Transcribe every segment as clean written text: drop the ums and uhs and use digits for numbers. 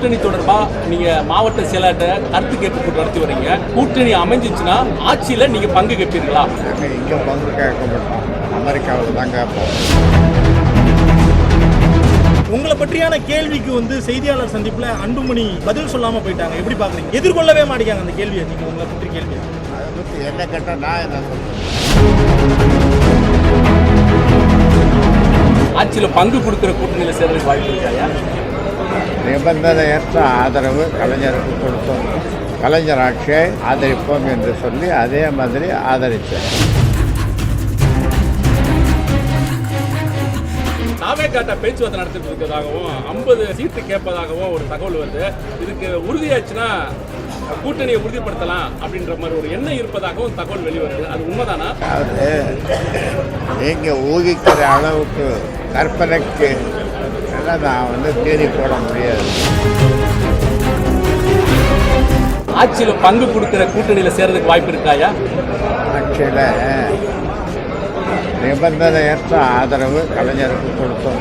கூட்டணி தொடர்பா நீங்க மாவட்ட செயலாளர்கிட்ட கருத்து கேட்பு கூட்டம் நடத்தி வரீங்க. கூட்டணி அமைஞ்சிச்சுன்னா ஆட்சியில நீங்க பங்கு கேட்பீங்களா? இங்கே பங்கு கேட்க மாட்டோம், அமெரிக்காவில் தான் கேட்போம். உங்களை பற்றியான கேள்விக்கு செய்தியாளர் சந்திப்புல அன்புமணி பதில் சொல்லாம போயிட்டாங்க. எப்படி பாக்குறீங்க? எதிர்கொள்ளவே மாட்டேங்காங்க அந்த கேள்வியை. நீங்க உங்களை பற்றி கேள்வி அதை பற்றி என்ன கேட்டால் நான் என்ன சொல்றேன்? ஆட்சியில பங்கு கொடுக்கிற கூட்டணியில சேர்றதுக்கு வாய்ப்பு இருக்காயா? நிபந்தனையற்ற ஆதரவு கலைஞருக்கு கொடுத்தோம். கலைஞர் ஆட்சியை ஆதரிப்போம் என்று சொல்லி அதே மாதிரி ஆதரித்தேன். தாவேகாட்ட பேச்சுவார்த்தை நடத்திட்டு இருக்கிறதாகவும் 50 சீட்டு கேட்பதாகவும் ஒரு தகவல் வருது. இதுக்கு உறுதியாச்சுன்னா கூட்டணியை உறுதிப்படுத்தலாம் அப்படின்ற மாதிரி ஒரு எண்ணம் இருப்பதாகவும் தகவல் வெளிவருது. அது உண்மைதானா? அதாவது நீங்கள் ஊகிக்கிற அளவுக்கு கற்பனைக்கு எல்லாம் நான் தேடி போட முடியாது. ஆட்சியில பங்கு கொடுக்கிற கூட்டணியில சேர்றதுக்கு வாய்ப்பு இருக்காயா? ஆட்சியில் நிபந்தனையற்ற ஆதரவு கலைஞருக்கு கொடுத்தோம்.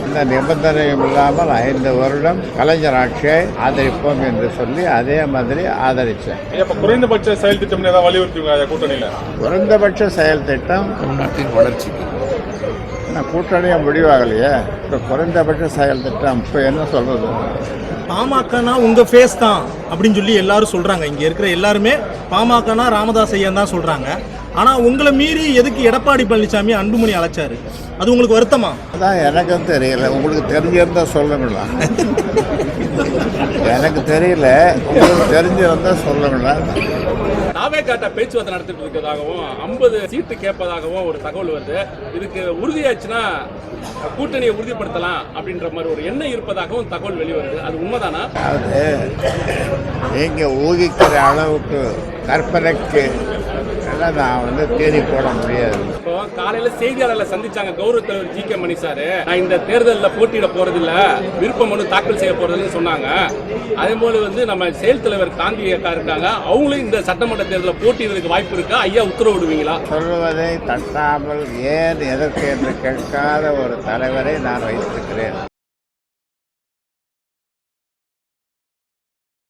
இந்த நிபந்தனையும் இல்லாமல் 5 வருடம் கலைஞர் ஆட்சியை ஆதரிப்போம் என்று சொல்லி அதே மாதிரி ஆதரித்தேன். குறைந்தபட்ச செயல் திட்டம் ஏதாவது வலியுறுத்துவீங்க கூட்டணியில்? குறைந்தபட்ச செயல் திட்டம் தமிழ்நாட்டின் வளர்ச்சிக்கு கூட்டணியை முடிவாகலையே. இப்போ குறைந்தபட்ச செயல் திட்டம் இப்போ என்ன சொல்றது? பாமகனா உங்க ஃபேஸ் தான் அப்படின்னு சொல்லி எல்லாரும் சொல்றாங்க. இங்க இருக்கிற எல்லாருமே பாமகனா ராமதாஸ் ஐயன் தான் சொல்றாங்க. ஆனா உங்களை மீறி எதுக்கு எடப்பாடி பழனிசாமி அன்புமணி அழைச்சாரு? அது உங்களுக்கு வருத்தமா? அதான் எனக்கும் தெரியல. உங்களுக்கு தெரிஞ்சிருந்தா சொல்லுங்களா? எனக்கு தெரியல, உங்களுக்கு தெரிஞ்சிருந்தா சொல்லுங்களா? தாவேகாட்ட பேச்சுவார்த்தை நடத்திட்டு இருக்கிறதாகவும் 50 சீட்டு கேட்பதாகவும் ஒரு தகவல் வருது. இதுக்கு உறுதியாச்சுன்னா கூட்டணியை உறுதிப்படுத்தலாம் அப்படின்ற மாதிரி ஒரு எண்ணம் இருப்பதாகவும் தகவல் வெளிவருது. அது உண்மைதானா? அதாவது நீங்கள் ஊகிக்கிற அளவுக்கு கற்பனைக்கு எல்லாம் நான் தேடி போட முடியாது. இப்போ காலையில செய்தியாளர்களை சந்திச்சாங்க கௌரவ தலைவர் ஜி.கே. மணி சார். நான் இந்த தேர்தலில் போட்டியிட போறது இல்ல, விருப்ப மனு தாக்கல் செய்ய போறதுன்னு சொன்னாங்க. அதே போல நம்ம செயல் தலைவர் காந்தி அக்கா இருக்காங்க, அவங்களும் இந்த சட்டமன்ற தேர்தலில் போட்டியிடுறதுக்கு வாய்ப்பு இருக்கா? ஐயா உத்தரவிடுவீங்களா? சொல்வதை தட்டாமல் ஏன் எதற்கு என்று கேட்காத ஒரு தலைவரை நான் வைத்திருக்கிறேன்.